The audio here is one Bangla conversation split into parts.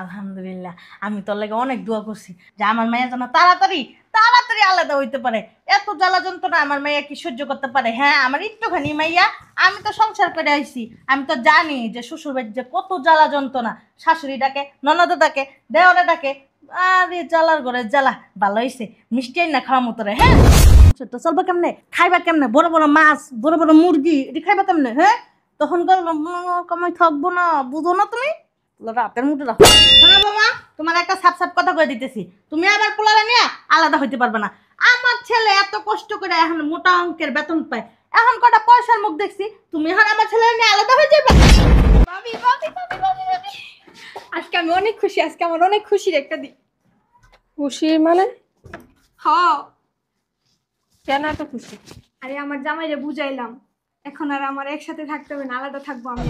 আলহামদুলিল্লাহ। আমি তোর লাগে অনেক দোয়া করছি যে আমার মেয়ে যেন তাড়াতাড়ি তাড়াতাড়ি আলাদা হইতে পারে। এত জ্বালা যন্ত্রণা আমার মেয়ে কি সহ্য করতে পারে? হ্যাঁ, আমার একটুখানি মাইয়া, আমি তো সংসার করে আইছি। আমি তো জানি যে শ্বশুর বাড়ির যে কত জ্বালা যন্ত্রণা। শাশুড়ি ডাকে, ননদ ডাকে, দেওরে ডাকে। আরে জ্বালার ঘরে জ্বালা। ভালো হইছে মিষ্টি না খাওয়া মতো রে। হ্যাঁ, তো চলবা কেমনে, খাইবা কেমনে? বড় বড় মাছ, বড় বড় মুরগি, এটি খাইবা কেমনে? হ্যাঁ, তখন কামাই থাকবো না, বুঝো না তুমি? রাতের মুঠে রাখো। শোনো বাবা, তোমার একটা সাপ সাপ কথা কয়ে দিতেছি, তুমি আবার পোলারে নিয়ে আলাদা হইতে পারবে না। আমার ছেলে এত কষ্ট করে এখন মোটা অঙ্কের বেতন পায়, এখন কটা পয়সার মুখ দেখছি, তুমি এখন আমার ছেলে নিয়ে আলাদা হয়ে যাবে। ভাবি ভাবি ভাবি ভাবি ভাবি আজকে আমি অনেক খুশি, আজকে আমার অনেক খুশির একটা দিন। খুশি মানে? হ, কেন এত খুশি? আরে আমার জামাইরে বুঝাইলাম, এখন আর আমার একসাথে থাকতে হবে না, আলাদা থাকবো আমি।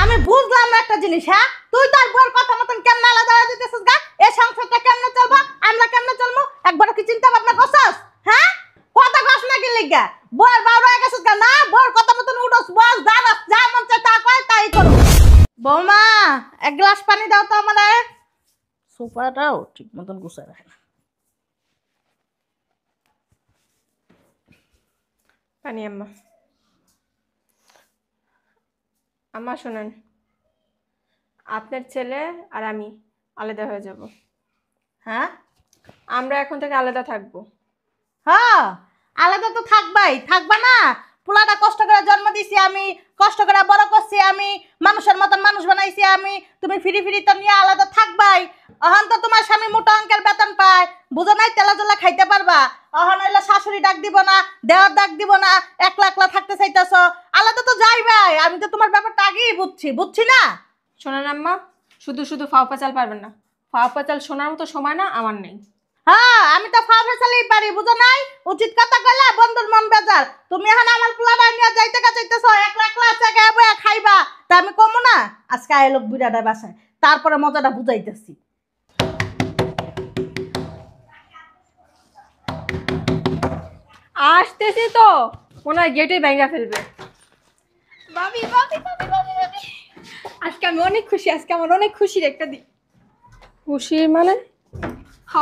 আমি বুঝলাম না একটা জিনিস। হ্যাঁ, তুই তার বউর কথা মতন কেমন আলাদা হয়ে যেতেছিস গা? এই সংসারটা কেমনে চলবো, আমরা কেমনে চলবো, একবার কি চিন্তা ভাবনা করছস? হ্যাঁ, কথা কস না কি লিগা? বউর বাউর হয়ে গেছিস গা? না, বউর কথা মতন উঠোস, বস দাঁড়াস, যা মন চায় তা কয় তাই করো। বৌমা, এক গ্লাস পানি দাও তো আমারে। সোফাটাও ঠিক মতন গুছায় রাখে না। পানি আম্মা। আম্মা শোনেন, আপনার ছেলে আর আমি আলাদা হয়ে যাব। হ্যাঁ, আমরা এখন থেকে আলাদা থাকবো। হ্যাঁ, আলাদা তো থাকবাই, থাকবা না? পোলাটা কষ্ট করে জন্ম দিছি আমি, কষ্ট করে বড় করছি আমি, মানুষের মতন মানুষ বানাইছি আমি, তুমি ফিরি ফিরি তো নিয়ে আলাদা থাকবাই। অহন তো তোমার স্বামী মোটা অঙ্কের বেতন পায়, বুঝো নাই? তেলা জলা খাইতে পারবা। অহন হইলে শাশুড়ি ডাক দিব না, দেওয়ার ডাক দিব না, একলা একলা থাকতে চাইতেছ, আলাদা তো যাইবাই। আমি তো তোমার ব্যাপারটা আগেই বুঝছি, বুঝছি না? শোনেন আম্মা, শুধু শুধু ফাও পাচাল পারবেন না। ফাও পাচাল শোনার মতো সময় না আমার নেই। হ্যাঁ, আমি তো ফাফে চালিয়ে পারি, বুঝো নাই? উচিত কথা কইলা বন্ধুর মন বেজার। তুমি এখন আমার পোলাটা নিয়ে যাইতে চাইতেছ, একলা একলা আছে বয়া খাইবা, তা আমি কমো না? আজকে আয় লোক বুড়াটা বাসায়, তারপরে মজাটা বুঝাইতেছি। আসতেছি তো, মনে হয় গেটে ভেঙে ফেলবে। ভাবি ভাবি ভাবি ভাবি ভাবি আজকে আমি অনেক খুশি, আজকে আমার অনেক খুশির একটা দিন। খুশি মানে? হ,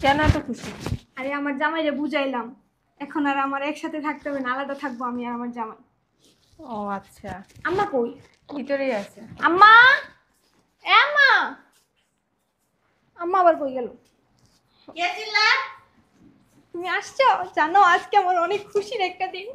কেন এত খুশি? আরে আমার জামাইরে বুঝাইলাম, এখন আর আমার একসাথে থাকতে হবে না, আলাদা থাকবো আমি আর আমার জামাই। ও আচ্ছা, আম্মা কই? ভিতরেই আছে। আম্মা, এ আম্মা, আম্মা আবার কই গেল? তুমি আসছো? জানো আজকে আমার অনেক খুশির একটা দিন।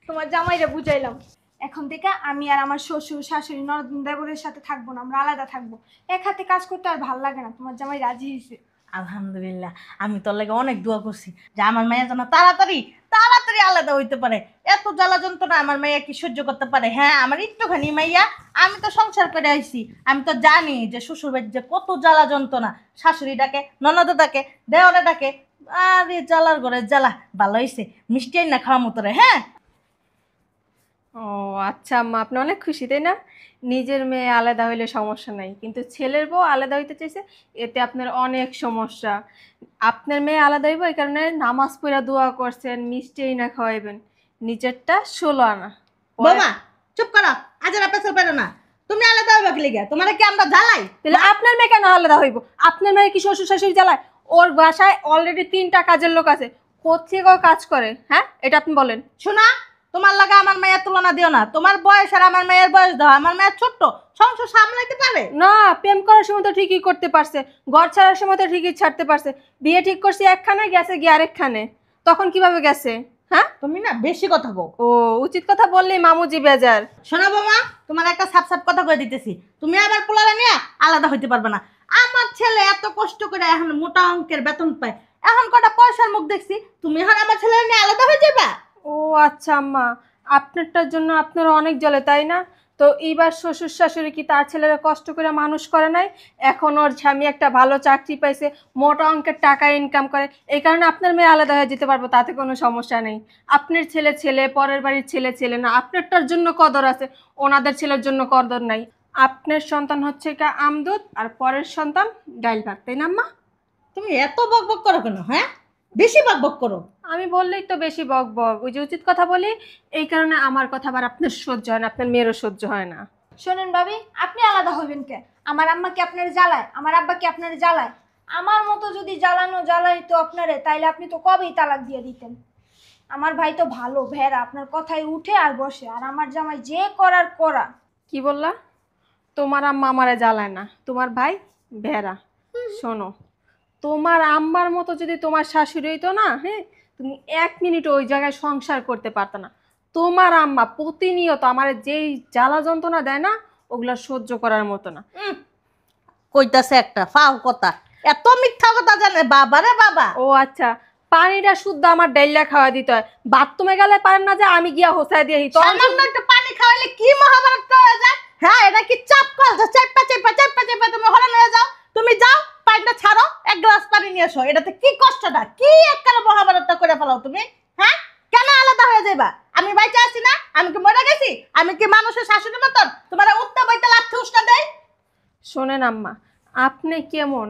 তোমার জামাইরে বুঝাইলাম, এখন থেকে আমি আর আমার শ্বশুর শাশুড়ি ননদ দেবরের সাথে থাকবো না, আমরা আলাদা থাকবো। এক হাতে কাজ করতে আর ভাল লাগে না, তোমার জামাই রাজি হয়েছে। আলহামদুলিল্লাহ। আমি তোর লাগে অনেক দোয়া করছি যে আমার মেয়ে যেন তাড়াতাড়ি তাড়াতাড়ি আলাদা হইতে পারে। এত জ্বালা যন্ত্রণা আমার মেয়ে কি সহ্য করতে পারে? হ্যাঁ, আমার একটুখানি মাইয়া, আমি তো সংসার করে আইছি। আমি তো জানি যে শ্বশুর বাড়ির যে কত জ্বালা যন্ত্রণা। শাশুড়ি ডাকে, ননদ ডাকে, দেওরে ডাকে। আরে জ্বালার ঘরে জ্বালা। ভালো হইছে মিষ্টি না খাওয়া মতো রে। হ্যাঁ, ও আচ্ছা আম্মা, আপনি অনেক খুশি তাই না? নিজের মেয়ে আলাদা হইলে সমস্যা নাই, কিন্তু ছেলের বউ আলাদা হইতে চাইছে, এতে আপনার অনেক সমস্যা। আপনার মেয়ে আলাদা হইব এই কারণে নামাজ পড়া দোয়া করছেন, মিষ্টি না খাওয়াইবেন। নিজেরটা 16 আনা। বৌমা চুপ করো, আজের পেছল পেরো না। তুমি আলাদা হবে কি লিগা? তোমার কি আমরা জ্বালাই? তাহলে আপনার মেয়ে কেন আলাদা হইব? আপনার মেয়ে কি শ্বশুর শাশুড়ি জ্বালায়? ওর বাসায় অলরেডি 3টা কাজের লোক আছে, কোথেকে ও কাজ করে? হ্যাঁ, এটা আপনি বলেন। শোনা, তোমার লাগে আমার মেয়ের তুলনা দিও না। তোমার বয়স আর আমার মেয়ের বয়স দাও। আমার মেয়ের ছোট্ট, সংসার সামলাইতে পারে না, প্রেম করার সময় তো ঠিকই করতে পারছে, ঘর ছাড়ার সময় তো ঠিকই ছাড়তে পারছে। বিয়ে ঠিক করছি একখানে, গেছে গিয়ে আরেকখানে, তখন কিভাবে গেছে? হ্যাঁ, তুমি না বেশি কথা বল। ও উচিত কথা বললেই মামুজি বেজার। শোনা বাবা, তোমার একটা সাপ সাপ কথা কয়ে দিতেছি, তুমি আবার পোলারে নিয়ে আলাদা হইতে পারবে না। আমার ছেলে এত কষ্ট করে এখন মোটা অঙ্কের বেতন পায়, এখন কটা পয়সার মুখ দেখছি, তুমি এখন আমার ছেলে নিয়ে আলাদা হয়ে যাবা? ও আচ্ছা আম্মা, আপনারটার জন্য আপনারা অনেক জ্বলে তাই না? তো এইবার শ্বশুর শাশুড়ি কি তার ছেলেরা কষ্ট করে মানুষ করে নাই? এখন ওর স্বামী একটা ভালো চাকরি পাইছে, মোটা অঙ্কের টাকা ইনকাম করে, এই কারণে আপনার মেয়ে আলাদা হয়ে যেতে পারবো, তাতে কোনো সমস্যা নেই। আপনার ছেলে ছেলে, পরের বাড়ির ছেলে ছেলে না, আপনারটার জন্য কদর আছে, ওনাদের ছেলের জন্য কদর নাই। আপনার সন্তান হচ্ছে কি আমদুদ, আর পরের সন্তান ডাইল ভাত, তাই না আম্মা? তুমি এত বক বক করো কেন? হ্যাঁ, বেশি বক বক করো। আমি বললেই তো বেশি বক বক, ওই যে উচিত কথা বলি, এই কারণে আমার কথা আবার আপনার সহ্য হয় না, আপনার মেয়েরও সহ্য হয় না। শোনেন ভাবি, আপনি আলাদা হইবেন কে? আমার আম্মা কি আপনার জ্বালায়, আমার আব্বা কি আপনার জ্বালায়? আমার মতো যদি জ্বালাই তো আপনারে, তাইলে আপনি তো কবেই তালাক দিয়ে দিতেন। আমার ভাই তো ভালো ভেড়া, আপনার কথায় উঠে আর বসে, আর আমার জামাই যে করার করা। কি বললা? তোমার আম্মা আমারে জ্বালায় না, তোমার ভাই ভেড়া। শোনো, তোমার আম্মার মতো যদি তোমার শাশুড়ি হইতো না, হ্যাঁ, তুমি 1 মিনিট ওই জায়গায় সংসার করতে পারতো না। তোমার আম্মা প্রতিনিয়ত আমার যেই জ্বালা যন্ত্রণা দেয় না, ওগুলা সহ্য করার মতো না। কইতাছে একটা ফাও কথা, এত মিথ্যা কথা জানে বাবা রে বাবা। ও আচ্ছা, পানিটা শুদ্ধ আমার ডাইলা খাওয়া দিতে হয়, বাথরুমে গেলে পারেন না যে আমি গিয়া হোসাই দিয়ে দিই। সামান্য একটু পানি খাওয়াইলে কি মহাভারত হয়ে যায়? হ্যাঁ, এটা কি চাপ কল? চাপা চাপা চাপা চাপা তুমি হরণ হয়ে যাও। তুমি যাও, পানিটা ছাড়ো, 1 গ্লাস পানি নিয়ে এসো। এটাতে কি কষ্টটা, কি এককালে মহাভারতটা করে ফেলাও তুমি? হ্যাঁ, কেন আলাদা হয়ে যাইবা? আমি বাইচা আছি না? আমি কি মরে গেছি? আমি কি মানুষের শাশুড়ির মতন তোমার উঠতে বইতে লাথি উস্কা দেয়? শোনেন আম্মা, আপনি কেমন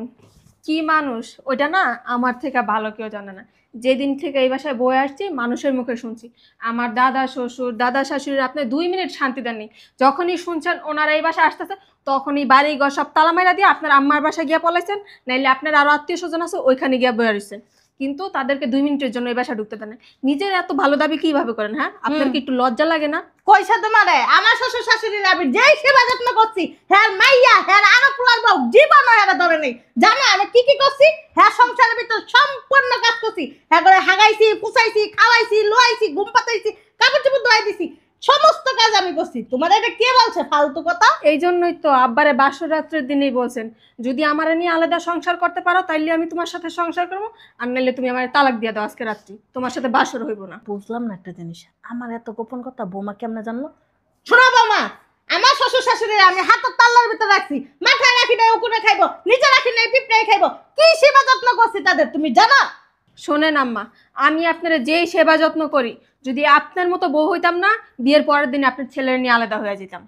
কি মানুষ ওইটা না আমার থেকে ভালো কেউ জানে না। যেদিন থেকে এই বাসায় বয়ে আসছি মানুষের মুখে শুনছি আমার দাদা শ্বশুর দাদা শাশুড়ির আপনি 2 মিনিট শান্তি দেননি। যখনই শুনছেন ওনারা এই বাসায় আসতেছে তখনই বাড়ি ঘর সব তালা মাইরা দিয়ে আপনার আম্মার বাসায় গিয়ে পলাইছেন, নাইলে আপনার আরো আত্মীয় স্বজন আছে ওইখানে গিয়ে বয়ে রয়েছেন। কিন্তু তাদেরকে 2 মিনিটের জন্য এই বাসা ঢুকতে দেন না। নিজের এত ভালো দাবি কিভাবে করেন? হ্যাঁ, আপনার কি একটু লজ্জা লাগে না? কইছে তোমারে আমার শ্বশুর শাশুড়ির আমি যেই সেবা যত্ন করছি, হ্যাঁ মাইয়া হ্যাঁ আনকুলার বউ জীবন হেরা ধরে নেই। জানো আমি কি কি করছি? হ্যাঁ, সংসারের ভিতর সম্পূর্ণ কাজ করছি। হ্যাঁ করে হাগাইছি, পুছাইছি, খাওয়াইছি, লোয়াইছি, ঘুম পাতাইছি, কাপড় চোপড় ধোয়াই দিছি, সমস্ত কাজ আমি করছি। তোমার এটা কে বলছে ফালতু কথা? এই জন্যই তো আব্বারে বাসর রাত্রের দিনেই বলছেন যদি আমার নিয়ে আলাদা সংসার করতে পারো তাইলে আমি তোমার সাথে সংসার করবো, আর নাইলে তুমি আমার তালাক দিয়ে দাও আজকে রাত্রি, তোমার সাথে বাসর হইব না। বুঝলাম না একটা জিনিস, আমার এত গোপন কথা বৌমা কেমনে জানলো? শোনো বৌমা, আমার শ্বশুর শাশুড়ির আমি হাতের তাল্লার ভিতরে রাখছি, মাথায় রাখি নাই উকুনে খাইবো, নিচে রাখি নাই পিঁপড়াই খাইবো। কি সেবা যত্ন করছি তাদের তুমি জানো? শোনেন আম্মা, আমি আপনারা যেই সেবা যত্ন করি, যদি আপনার মতো বউ হইতাম না বিয়ের পরের দিন আপনার ছেলের নিয়ে আলাদা হয়ে যেতাম।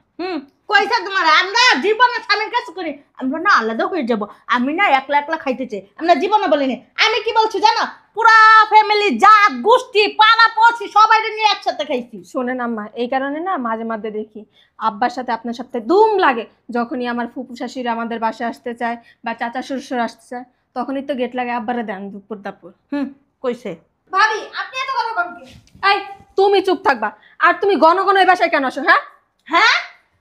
কইছা তোমার আমরা জীবনে স্বামীর কাছে করি আমরা না আলাদা হয়ে যাব, আমি না একলা একলা খাইতে চাই, আমরা জীবনে বলিনি। আমি কি বলছি জানো? পুরা ফ্যামিলি জাত গোষ্ঠী পাড়া পড়ছি সবাই নিয়ে একসাথে খাইছি। শোনেন আম্মা, এই কারণে না মাঝে মাঝে দেখি আব্বার সাথে আপনার সাথে দুম লাগে। যখনই আমার ফুপু শাশুড়ি আমাদের বাসায় আসতে চায় বা চাচা শ্বশুর আসতে চায় তখনই তো গেট লাগে আব্বারে দেন দুপুর দাপুর। কইছে ভাবি আপনি এত কথা বলেন কি? এই তুমি চুপ থাকবা, আর তুমি ঘন ঘন এই বাসায় কেন আসো? হ্যাঁ হ্যাঁ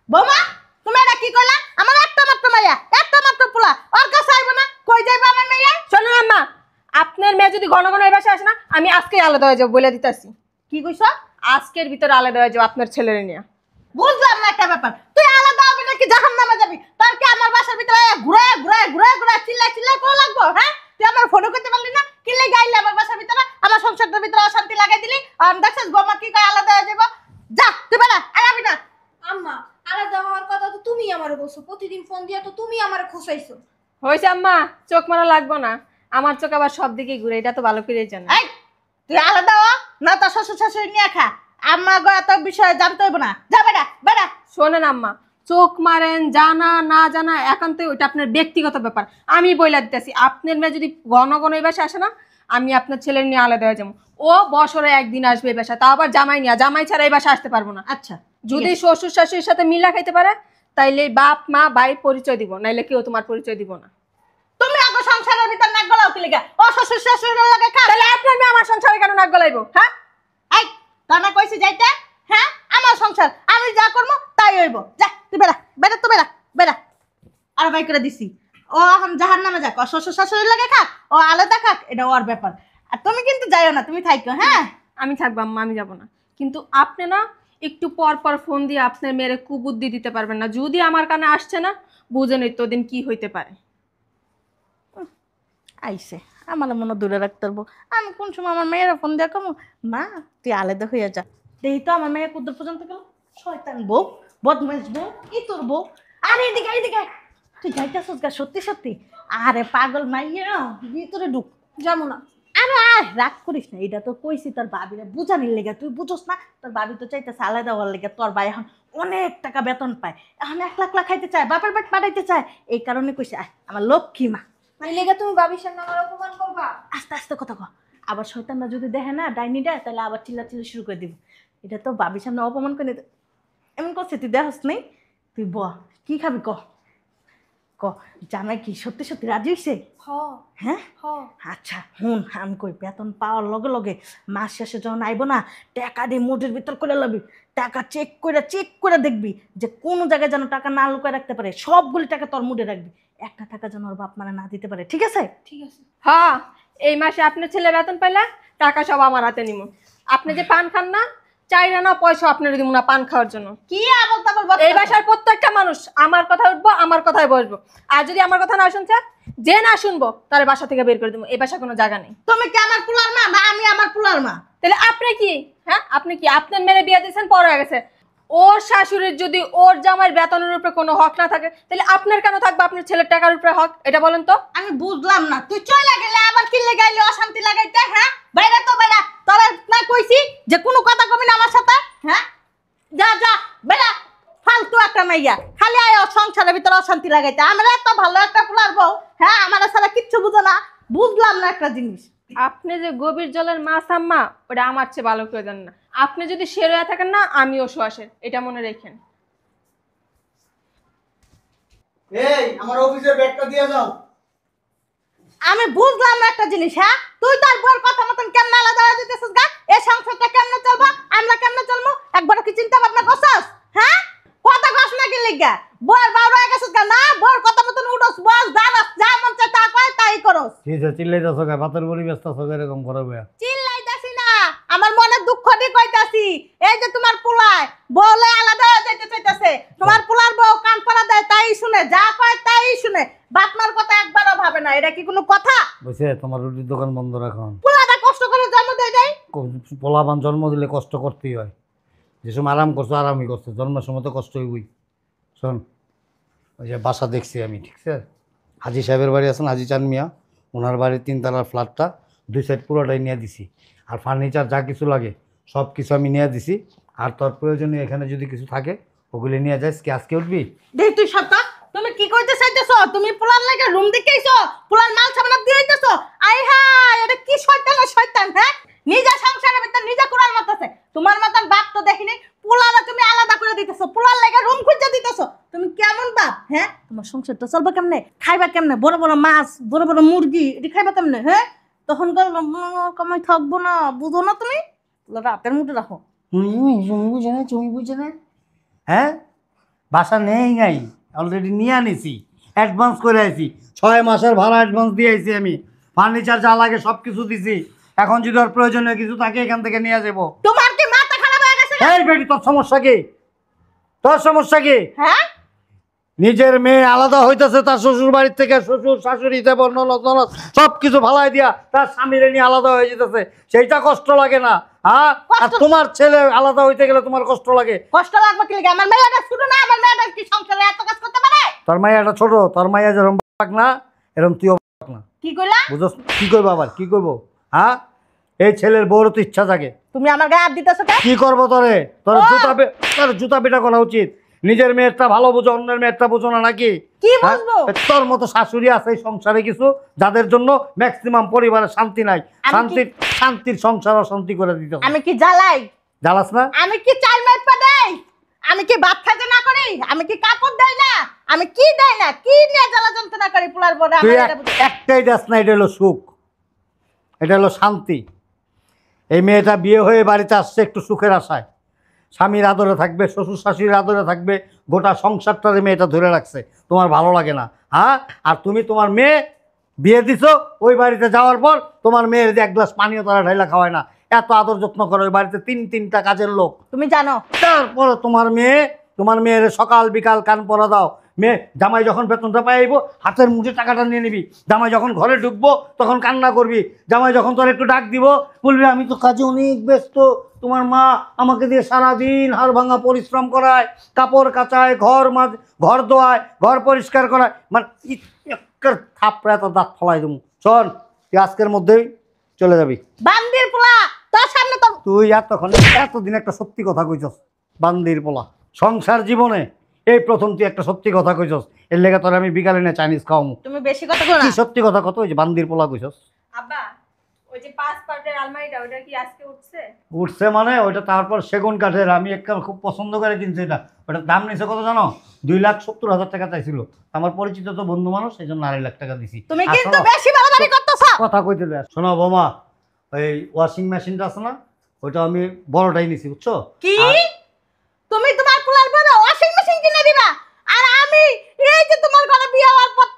বৌমা, তুমি এটা কি কইলা? আমার একটা মাত্র মাইয়া, একটা মাত্র পোলা, ওর কাছে আইব না? কই যাইবা আমার মাইয়া? শোনো আম্মা, আপনার মেয়ে যদি ঘন ঘন এই বাসায় আসে না আমি আজকেই আলাদা হয়ে যাবো বলে দিতেছি। কি কইছ? আজকের ভিতরে আলাদা হয়ে যাবো আপনার ছেলের নিয়ে। বুঝলাম না একটা ব্যাপার, তুই আলাদা হবি নাকি জাহান্নামে যাবি? তোর কি আমার বাসার ভিতরে ঘুরে ঘুরে ঘুরে ঘুরে চিল্লাই চিল্লাই করা লাগবো? হ্যাঁ, তুই আমার ফোনও করতে পারলি না, কিল্লে গাইলে আমার বাসার ভিতরে, আমার সংসারটার ভিতরে অশান্তি লাগাই দিলি। দেখছিস বৌমা কি কয় আলাদা হয়ে যাবো? যা তুই বেলা, আর আমি না। আম্মা আলাদা হওয়ার কথা তো তুমি আমারে বলছো, প্রতিদিন ফোন দিয়া তো তুমি আমারে খোঁচাইছো। হয়েছে আম্মা, চোখ মারা লাগবো না, আমার চোখ আবার সব দিকে ঘুরে, এটা তো ভালো করেই জানো। এই তুই আলাদা হ, না তোর শ্বশুর শাশুড়ি নিয়ে খা, আমার গো এত বিষয়ে জানতে হইব না। যা বেটা বেটা। শোনেন আম্মা, চোখ মারেন জানা না জানা একান্তই ওইটা আপনার ব্যক্তিগত ব্যাপার। আমি বইলা দিতেছি আপনার মেয়ে যদি ঘন ঘন এই বাসায় আসে না আমি আপনার ছেলের নিয়ে আলাদা হয়ে যাবো। ও বছরে একদিন আসবে এই বাসায়, তাও আবার জামাই নিয়ে, জামাই ছাড়া এই বাসায় আসতে পারবো না। আচ্ছা, যদি শ্বশুর শাশুড়ির সাথে মিলা খাইতে পারে তাইলে বাপ মা ভাই পরিচয় দিব, নাইলে কেউ তোমার পরিচয় দিব না। তুমি আগে সংসারের ভিতর নাক গলাও কি লিগা? ও শ্বশুর শাশুড়ির লাগে খা। তাহলে আপনার মেয়ে আমার সংসারে কেন নাক গলাইবো? হ্যাঁ, এই তানা কইছি যাইতে, হ্যাঁ আমার সংসার আমি যা করবো তাই হইব। যা তুই বেড়া বেড়া, তো বেড়া বেড়া। আর ভাই করে দিছি, ও এখন জাহান্নামে যাক, ও শ্বশুর শাশুড়ির লাগে খাক, ও আলাদা খাক, এটা ওর ব্যাপার। আর তুমি কিন্তু যাইও না, তুমি থাইকো। হ্যাঁ, আমি থাকবো আম্মা, আমি যাবো না। কিন্তু আপনি না একটু পর পর ফোন দিয়ে আপনার মেয়ের কুবুদ্ধি দিতে পারবেন না? যদি আমার কানে আসছে না বুঝে নিত ওদিন কি হইতে পারে। আইসে আমার মনে দূরে রাখতে পারবো। আমি কোন সময় আমার মেয়েরা ফোন দিয়ে কমো, মা তুই আলাদা হইয়া যা। দেখি তো আমার মেয়ে কুদ্দুর পর্যন্ত গেল। শয়তান বউ, বদমাইশ বউ, কি তোর বউ? আরে এদিকে এদিকে, তুই যাইতেছিস গা সত্যি সত্যি? আরে পাগল মাইয়া, ভিতরে ঢুক। যাবো না। আরে রাগ করিস না, এটা তো কইছি তোর ভাবিরে বুঝানির লেগে, তুই বুঝোস না? তোর ভাবি তো চাইতেছে আলাদা হওয়ার লেগে। তোর ভাই এখন অনেক টাকা বেতন পায়, এখন 1 লাখ খাইতে চায়, বাপের পেট পাঠাইতে চায়, এই কারণে কইছে আয় আমার লক্ষ্মী মা। মানে লেগে তুমি বাবির সামনে আমার অপমান করবা? আস্তে আস্তে কথা কও, আবার শয়তানরা যদি দেখে না ডাইনিটা, তাহলে আবার চিল্লাচিল্লি শুরু করে দিব। এটা তো ভাবির সামনে অপমান করে এমন করছে, তুই দেখস নেই? তুই ব কি খাবি ক? ক জামাই কি সত্যি সত্যি রাজি হইছে? হ হ্যাঁ হ আচ্ছা হুন, আমি কই বেতন পাওয়ার লগে লগে মাস শেষে যখন আইব না, টাকা দিয়ে মুঠের ভিতর করে লবি, টাকা চেক করে দেখবি যে কোনো জায়গায় যেন টাকা না লুকায় রাখতে পারে, সবগুলি টাকা তোর মুঠে রাখবি, একটা টাকা যেন ওর বাপ মানে না দিতে পারে, ঠিক আছে? ঠিক আছে। হ্যাঁ, এই মাসে আপনার ছেলে বেতন পাইলে টাকা সব আমার হাতে নিব। আপনি যে পান খান না, চাইরা না পয়সা আপনার দিব না পান খাওয়ার জন্য। কি আবল তাবল এই বাসার প্রত্যেকটা মানুষ আমার কথায় উঠবো, আমার কথায় বসবো। আর যদি আমার কথা না শুনছে, যে না শুনবো তার বাসা থেকে বের করে দেবো। এই বাসা কোনো জায়গা নেই। তুমি কি আমার পুলার মা না আমি আমার পুলার মা? তাহলে আপনি কি? হ্যাঁ, আপনি কি? আপনার মেয়ে বিয়ে দিয়েছেন, পর হয়ে গেছে। ওর শাশুড়ির যদি ওর জামাইয়ের বেতনের উপরে কোনো হক না থাকে, তাহলে আপনার কেন থাকবে আপনার ছেলের টাকার উপরে হক? এটা বলেন তো। আমি বুঝলাম না, তুই চলে গেলে আবার কি লাগাইলে অশান্তি লাগাইতে? হ্যাঁ বাইরে তো বাইরে, তোরা না কইছি যে কোনো কথা কবি না আমার সাথে? হ্যাঁ যা যা বেড়া, ফালতু একটা মাইয়া, খালি আয় সংসারের ভিতরে অশান্তি লাগাইতে। আমরা এত ভালো একটা পুলার বউ, হ্যাঁ আমার ছাড়া কিচ্ছু বুঝো না। বুঝলাম না একটা জিনিস, আপনি যে গভীর জলের মাছ আম্মা, ওটা আমার চেয়ে ভালো করে জানেন না। আপনি যদি শের হয়ে থাকেন না, আমিও শোয়াশের, এটা মনে রেখেন। এই আমার অফিসের ব্যাগটা দিয়ে যাও। আমি বুঝলাম না একটা জিনিস। হ্যাঁ তুই তোর বউর কথা মতন কেমন আলাদা হয়ে যেতেছিস গা? এই সংসারটা কেমনে চলবো, আমরা কেমনে চলবো, একবার কি চিন্তা ভাবনা করছস? হ্যাঁ কথা কস না কি লিগা? বউর বাউর হয়ে গেছিস গা না? বউর কথা মতন উঠোস, বস জানাস, যা মন চায় তা কয় তাই করস। ঠিক আছে, চিল্লাইতেছো কে? ভাতের বড়ি ব্যস্তাছো এরকম করবে? চিল্লাইতাছি না, আমার মনে দুঃখ দিয়ে কইতাছি। এই যে তোমার পোলায় বউলে আলাদা হয়ে যাইতে চাইতাছে, তোমার পোলার বউ কান পাড়া দেয় তাই শুনে, যা কয় তাই শুনে, বাপমার কথা একবারও ভাবে না। এটা কি কোনো কথা? বুঝছে, তোমার রুটির দোকান বন্ধ রাখুন। পোলাটা কষ্ট করে জন্ম দেয় নাই? পোলাবান জন্ম দিলে কষ্ট করতেই হয়। যে সময় আরাম করছো আরামই করছো, জন্মের সময় তো কষ্ট হইবই। শোন, ওই যে বাসা দেখছি আমি, ঠিক আছে? হাজি সাহেবের বাড়ি আছেন, হাজি চান মিয়া, ওনার বাড়ির 3 তলার ফ্ল্যাটটা 2 সাইড পুরোটাই নিয়ে দিছি। আর ফার্নিচার যা কিছু লাগে সব কিছু আমি নিয়ে দিছি। আর তোর প্রয়োজনীয় এখানে যদি কিছু থাকে ওগুলি নিয়ে যাস। কি আজকে উঠবি? দেখ তুই সত্তা, তুমি কি কইতে চাইতেছো? তুমি পোলার লাগে রুম দেখাইছো, পোলার মাল সামনে দিয়ে হইতেছো। আই হাই, এটা কি শয়তান না শয়তান? হ্যাঁ নিজে সংসারের ভিতর নিজে কুড়াল মারতেছে। তোমার মতন বাপ তো দেখিনি। পোলারা তুমি আলাদা করে দিতেছো, পোলার লাগে রুম খুঁজে দিতেছো। তুমি কেমন বাপ? হ্যাঁ তোমার সংসারটা চলবে কেমনে, খাইবা কেমনে? বড় বড় মাছ, বড় বড় মুরগি, এটি খাইবা কেমনে? হ্যাঁ তখন কামাই থাকবো না, বুঝো না তুমি? রাতের মুঠে রাখো। তুমি বুঝে না, তুমি বুঝে না। হ্যাঁ, বাসা নেই নাই, অলরেডি নিয়ে আনিছি, অ্যাডভান্স করে আইছি। 6 মাসের ভাড়া অ্যাডভান্স দিয়ে আইছি আমি। ফার্নিচার যা লাগে সব কিছু দিছি। এখন যদি ওর প্রয়োজনীয় কিছু থাকে এখান থেকে নিয়ে যাবো। তোমার কি মাথা খারাপ হয়ে গেছে? এই বেটি, তোর সমস্যা কি? তোর সমস্যা কি? হ্যাঁ নিজের মেয়ে আলাদা হইতেছে তার শ্বশুর বাড়ির থেকে, শ্বশুর শাশুড়ি দেবর ননদ ননদ সব কিছু ভালাই দিয়া তার স্বামীর নিয়ে আলাদা হয়ে যেতেছে, সেইটা কষ্ট লাগে না? হ্যাঁ, আর তোমার ছেলে আলাদা হইতে গেলে তোমার কষ্ট লাগে। কষ্ট লাগবে কি লাগে? আমার মেয়েটা শুধু না, আমার মেয়েটা কি সংসারে এত কাজ করতে পারে? তোর মাইয়াটা ছোট, তোর মাইয়া যেরকম পাক না এরকম তুইও পাক না। কি কইলা? বুঝছ? কি করবো আবার, কি করবো? হ্যাঁ, এই ছেলের বড় তো ইচ্ছা থাকে। তুমি আমার গায়ে হাত দিতেছো কেন? কি করবো তোরে? তোর ও! তোর জুতা পেটা করা উচিত। নিজের মেয়েরটা ভালো বুঝো, অন্যের মেয়েরটা বুঝো না নাকি? কি হ্যাঁ? বুঝবো? তোর মতো শাশুড়ি আছে এই সংসারে কিছু, যাদের জন্য ম্যাক্সিমাম পরিবারে শান্তি নাই। শান্তির সংসার অশান্তি করে দিতে। আমি কি জ্বালাই? জ্বালাস না? আমি কি চাল মেপা দেই? আমি কি ভাত খাইতে না করি? আমি কি কাপড় দেই না? আমি কি দেই না? কি নিয়ে জ্বালা যন্ত্রণা করি পোলার পরে? তুই আমার এটা বুঝো। একটাই দাস না, এটা হলো সুখ, এটা হলো শান্তি। এই মেয়েটা বিয়ে হয়ে বাড়িতে আসছে একটু সুখের আশায়, স্বামীর আদরে থাকবে, শ্বশুর শাশুড়ির আদরে থাকবে, গোটা সংসারটারে মেয়েটা ধরে রাখছে। তোমার ভালো লাগে না? হ্যাঁ, আর তুমি তোমার মেয়ে বিয়ে দিছো, ওই বাড়িতে যাওয়ার পর তোমার মেয়ের যে 1 গ্লাস পানিও তারা ঢাইলা খাওয়ায় না, এত আদর যত্ন করে ওই বাড়িতে 3-3টা কাজের লোক। তুমি জানো তারপরে তোমার মেয়ের সকাল বিকাল কান পরা দাও। মেয়ে জামাই যখন বেতনটা পাইব হাতের মুঠে টাকাটা নিয়ে নিবি। জামাই যখন ঘরে ঢুকবো তখন কান্না করবি। জামাই যখন তোর একটু ডাক দিব বলবি আমি তো কাজে অনেক ব্যস্ত, তোমার মা আমাকে দিয়ে সারাদিন হাড় ভাঙা পরিশ্রম করায়, কাপড় কাচায়, ঘর ধোয়ায়, ঘর পরিষ্কার করায়। মানে থাপড়ে এত দাঁত ফলাই দেবো। শোন, তুই আজকের মধ্যেই চলে যাবি। বান্দির পোলা, তোর সামনে তো তুই এতদিন একটা সত্যি কথা কইছস, বান্দির পোলা। সংসার জীবনে এই প্রথম তুই একটা সত্যি কথা কইছস। এর লেগে তোর আমি বিকালে না চাইনিজ খাওয়ামু। তুমি বেশি কথা কও না। কি সত্যি কথা কত? ওই যে বান্দির পোলা কইছস। আব্বা, ওই ওই যে 5 পার্টের আলমারিটা ওটা কি আজকে উঠছে? উঠছে মানে ওইটা তারপর সেগুন কাঠের, আমি একটা খুব পছন্দ করে কিনছি এটা। ওটার দাম নিছে কত জানো? 2,70,000 টাকা চাইছিল। আমার পরিচিত তো বন্ধু মানুষ, এই জন্য 2.5 লাখ টাকা দিছি। তুমি আর কিন্তু শোনো, বেশি বাড়াবাড়ি করতেছ। কথা কইতে দে। শোনো বোমা, ওই ওয়াশিং মেশিনটা আছে না, ওইটা আমি বড়টাই নিছি, বুঝছো? কি আর তুমি তোমার পোলার বড় ওয়াশিং মেশিন কিনে দিবা, আর আমি এই যে তোমার ঘরে বিয়ে হওয়ার পর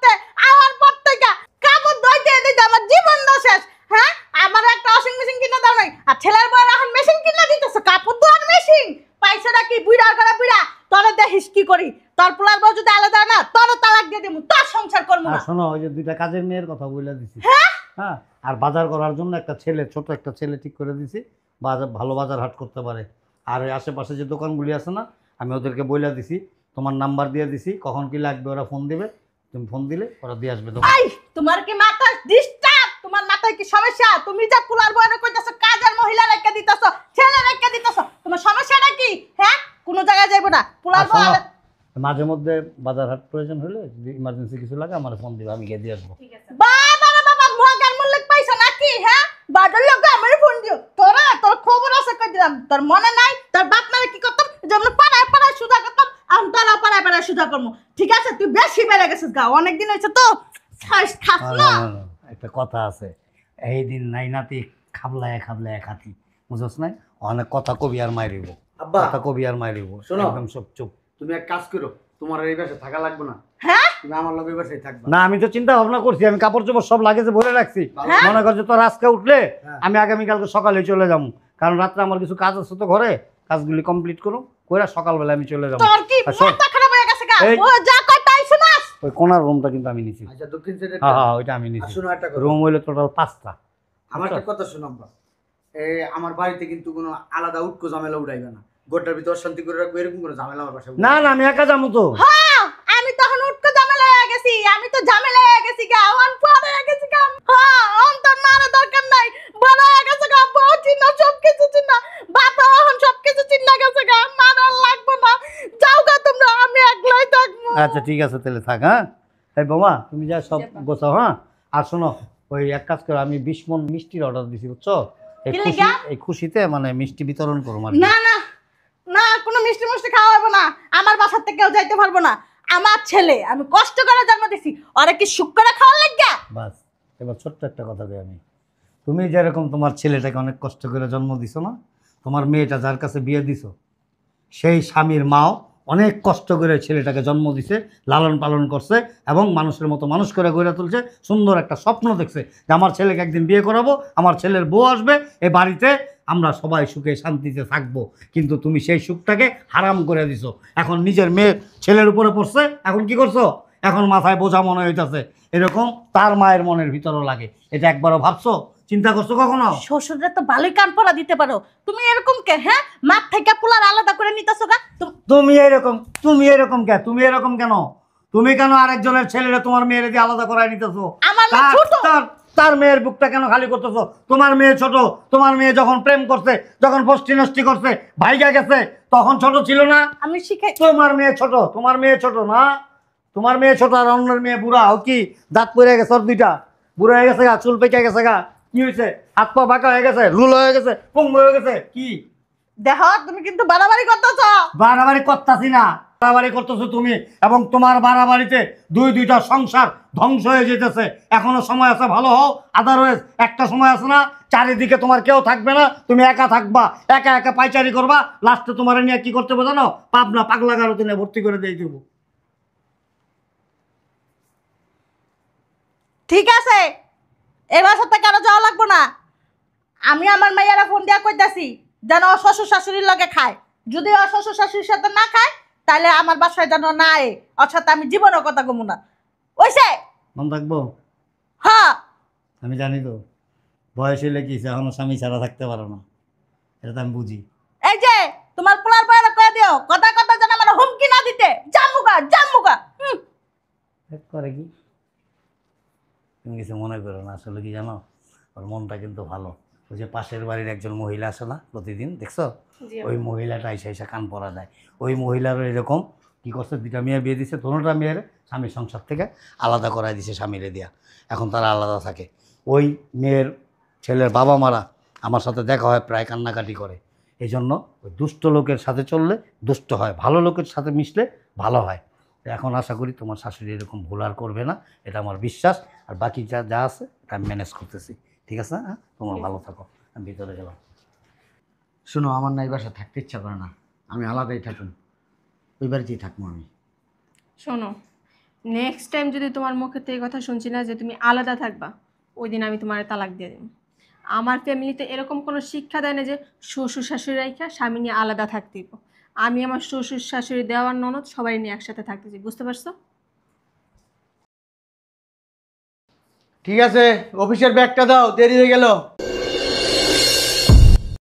থেকে কাপড় ধুইতে দিতে আমার জীবন শেষ। হ্যাঁ, আমার একটা ওয়াশিং মেশিন কিনে দাও নাই, আর ছেলের বউয়ের এখন মেশিন কিনে দিতেছো, কাপড় ধোয়ার মেশিন। পয়সাটা কি বুইড়ার ঘরে বুইড়া, তোরে দেখিস কি করি। তোর পোলার বউ যদি আলাদা না, তোর তালাক দিয়ে দিমু, তোর সংসার করবো আর না। শোনো, ওই যে 2টা কাজের মেয়ের কথা বলে দিছি। হ্যাঁ, হ্যাঁ, আর বাজার করার জন্য একটা ছেলে, ছোট একটা ছেলে ঠিক করে দিছি, বাজার ভালো বাজার হাট করতে পারে। আর ওই আশেপাশে যে দোকানগুলি আছে না, আমি ওদেরকে বইলা দিছি, তোমার নাম্বার দিয়ে দিছি, কখন কি লাগবে ওরা ফোন দিবে, তুমি ফোন দিলে ওরা দিয়ে আসবে দোকান। আই তোমার কি মাথা ডিস্টার্ব? তোমার মাথায় কি সমস্যা? তুমি যে পোলার বউরে কইতাছো কাজের মহিলা রেখে দিতেছো, ছেলে রেখে দিতেছো, তোমার সমস্যাটা কি? হ্যাঁ, কোনো জায়গায় যাইবো না, পোলার আর বউ শোনো, আলাদা- মাঝে মধ্যে বাজার হাট প্রয়োজন হলে যদি ইমার্জেন্সি কিছু লাগে আমার ফোন দিবে, আমি গিয়ে দিয়ে আসবো। ঠিক আছে। বাবা রে বাবা, মহাকার মূল্য পাইছো নাকি? হ্যাঁ, বাজার লোক আমার ফোন দিও। তোর খবর আছে কই দিলাম, তোর মনে নাই? তোর বাপ মারে কি করতাম, যেমন পাড়ায় পাড়ায় সুদা করতাম, আমি তোরা পাড়ায় পাড়ায় সুদা করবো। ঠিক আছে, তুই বেশি বেড়ে গেছিস গা, অনেকদিন হয়েছে তো খাস না। একটা কথা আছে, এই দিন নাই নাতি খাবলায় খাবলায় খাতি, বুঝছ নাই? অনেক কথা কবি আর মাইরিব, আব্বা কথা কবি আর মাইরিব, শোনো। একদম সব চুপ। তুমি এক কাজ করো, তোমার এই বাসায় থাকা লাগবে না, হ্যাঁ, তুমি আমার লগে বাসায় থাকবা। না, আমি তো চিন্তা ভাবনা করছি, আমি কাপড় চোপড় সব লাগেজে ভরে রাখছি। হ্যাঁ? মনে করছে তোর আজকে উঠলে হ্যাঁ। আমি আগামীকালকে সকালে চলে যাবো, কারণ রাত্রে আমার কিছু কাজ আছে তো ঘরে, কাজগুলি কমপ্লিট করো কইরা সকালবেলা আমি চলে যাবো। তোর কি আর শোন, মাথা খারাপ হয়ে গেছে গা? এই- ও যা কয় তাই শোনাস। ওই কোনার রুমটা কিন্তু আমি নিছি। আচ্ছা, দক্ষিণ সাইডে হ্যাঁ হ্যাঁ, ওইটা আমি নিছি। শোনো একটা কথা, রুম হইলে টোটাল 5টা। আমার একটা কথা শোনো আব্বা, আমার বাড়িতে কিন্তু কোনো আলাদা উটকো ঝামেলা উঠাইবে না, গোটার ভিতর শান্তি করে রাখবে, এরকম কোনো ঝামেলা আমার বাসায় না না, আমি একা যাবো তো। হ্যাঁ, আমি তখন উঠতে ঝামেলা হয়ে গেছি, আমি তো ঝামেলা হয়ে গেছি গা, অন পরে হয়ে গেছি গা। হ্যাঁ, অন তো মারা দরকার নাই, বড় হয়ে গেছে গা, বউ চিন্না সব কিছু চিন্না, বাবা এখন সব কিছু চিন্না গেছে গা, মারা লাগবে না। যাও গা তোমরা, আমি একলাই থাকবো। আচ্ছা ঠিক আছে, তাহলে থাক। হ্যাঁ, এই বোমা তুমি যা সব গোছাও। হ্যাঁ, আর শোনো, ওই এক কাজ করো, আমি 20 মণ মিষ্টির অর্ডার দিছি, বুঝছো? কি লিগা? এই খুশিতে মানে মিষ্টি বিতরণ করো মানে। না না না, কোনো মিষ্টি মিষ্টি খাওয়া হবে না, আমার বাসার থেকে কেউ যাইতে পারবো না। আমার ছেলে আমি কষ্ট করে জন্ম দিছি, ওরা কি সুখ করে খাওয়ার লাগিয়া? বাস, এবার ছোট্ট একটা কথা দিই আমি, তুমি যেরকম তোমার ছেলেটাকে অনেক কষ্ট করে জন্ম দিছো না, তোমার মেয়েটা যার কাছে বিয়ে দিছো, সেই স্বামীর মাও অনেক কষ্ট করে ছেলেটাকে জন্ম দিছে, লালন পালন করছে, এবং মানুষের মতো মানুষ করে গড়ে তুলছে। সুন্দর একটা স্বপ্ন দেখছে যে আমার ছেলেকে একদিন বিয়ে করাবো, আমার ছেলের বউ আসবে, এ বাড়িতে আমরা সবাই সুখে শান্তিতে থাকবো। কিন্তু তুমি সেই সুখটাকে হারাম করে দিছো। এখন নিজের মেয়ের ছেলের উপরে পড়ছে, এখন কি করছো? এখন মাথায় বোঝা মনে হইতাছে, এরকম তার মায়ের মনের ভিতরও লাগে। এটা একবারও ভাবছো, চিন্তা করছো কখনো? শ্বশুররা তো ভালোই কান পড়া দিতে পারো, তুমি এরকম কে? হ্যাঁ, মাঠ থেকে পোলার আলাদা করে নিতেছো গা। তুমি এরকম কেন? তুমি কেন আরেকজনের ছেলেরা তোমার মেয়েরে দিয়ে আলাদা করাই নিতেছো? আমার মেয়ে ছোট। তার মেয়ের বুকটা কেন খালি করতেছো? তোমার মেয়ে ছোট, তোমার মেয়ে যখন প্রেম করছে, যখন ফষ্টি নষ্টি করছে, ভাইগা গেছে, তখন ছোট ছিল না? আমি শিখাই। তোমার মেয়ে ছোট না, তোমার মেয়ে ছোট, আর অন্যের মেয়ে বুড়া। ও কি দাঁত পড়ে গেছে ওর দুইটা, বুড়া হয়ে গেছে গা, চুল পেকে গেছে গা, কি হয়েছে? হাত পা বাঁকা হয়ে গেছে, লুল হয়ে গেছে, পঙ্গু হয়ে গেছে, কি? দেখো, তুমি কিন্তু বাড়াবাড়ি করতেছো। বাড়াবাড়ি করতেছি না, বাড়াবাড়ি করতেছো তুমি, এবং তোমার বাড়াবাড়িতে দুইটা সংসার ধ্বংস হয়ে যেতেছে। এখনো সময় আছে, ভালো হও। আদারওয়াইজ একটা সময় আছে না, চারিদিকে তোমার কেউ থাকবে না, তুমি একা থাকবা, একা একা পাইচারি করবা, লাস্টে তোমার নিয়ে কি করতে হবে জানো? পাবনা পাগলা গারোতে নিয়ে ভর্তি করে দিয়ে দেবো। ঠিক আছে, এবার সাথে কারো যাওয়া লাগবো না। আমি আমার মেয়েরা ফোন দিয়া কইতাছি যেন ও শ্বশুর শাশুড়ির লগে খায়। যদি ও শ্বশুর শাশুড়ির সাথে না খায়, তাহলে আমার বাসায় যেন না আয়, ওর সাথে আমি জীবনেও কথা কমু না। ওইসে মন থাকবো? হ্যাঁ, আমি জানি তো, বয়স হলে কি এখনো স্বামী ছাড়া থাকতে পারো না, এটা তো আমি বুঝি। এই যে তোমার পোলার বয়রা কয়ে দিও, কথা কথা যেন আমার হুমকি না দিতে। জাম্মুকা করে কি, তুমি কিছু মনে করো না। আসলে কি জানো, ওর মনটা কিন্তু ভালো। ওই যে পাশের বাড়ির একজন মহিলা আসে না প্রতিদিন, দেখছো? জি ওই মহিলাটা এসে কান পরা দেয়। ওই মহিলারও এরকম কি করছে, 2টা মেয়ে বিয়ে দিছে, দোনোটা মেয়ের স্বামীর সংসার থেকে আলাদা করাই দিছে স্বামীরে দিয়া। এখন তারা আলাদা থাকে। ওই মেয়ের ছেলের বাবা মারা আমার সাথে দেখা হয় প্রায় কান্নাকাটি করে। এই জন্য ওই দুষ্ট লোকের সাথে চললে দুষ্ট হয়, ভালো লোকের সাথে মিশলে ভালো হয়। এখন আশা করি তোমার শাশুড়ি এরকম ভুল আর করবে না, এটা আমার বিশ্বাস। আর বাকি যা যা আছে এটা আমি ম্যানেজ করতেছি, ঠিক আছে? হ্যাঁ, তোমার ভালো থাকো, আমি ভিতরে গেলাম। শোনো, আমার না এই বাসা থাকতে ইচ্ছা করে না, আমি আলাদাই থাকুন, ওই বাড়িতেই থাকবো আমি। শোনো, নেক্সট টাইম যদি তোমার মুখে থেকে এই কথা শুনছি না যে তুমি আলাদা থাকবা, ওই দিন আমি তোমার তালাক দিয়ে দেব। আমার ফ্যামিলিতে এরকম কোনো শিক্ষা দেয় না যে শ্বশুর শাশুড়ি রাইখা স্বামী নিয়ে আলাদা থাকতেই। আমি আমার শ্বশুর শাশুড়ি দেওয়ার ননদ সবাই নিয়ে একসাথে থাকতেছি, বুঝতে পারছো? ঠিক আছে, অফিসের ব্যাগটা দাও, দেরি হয়ে গেল।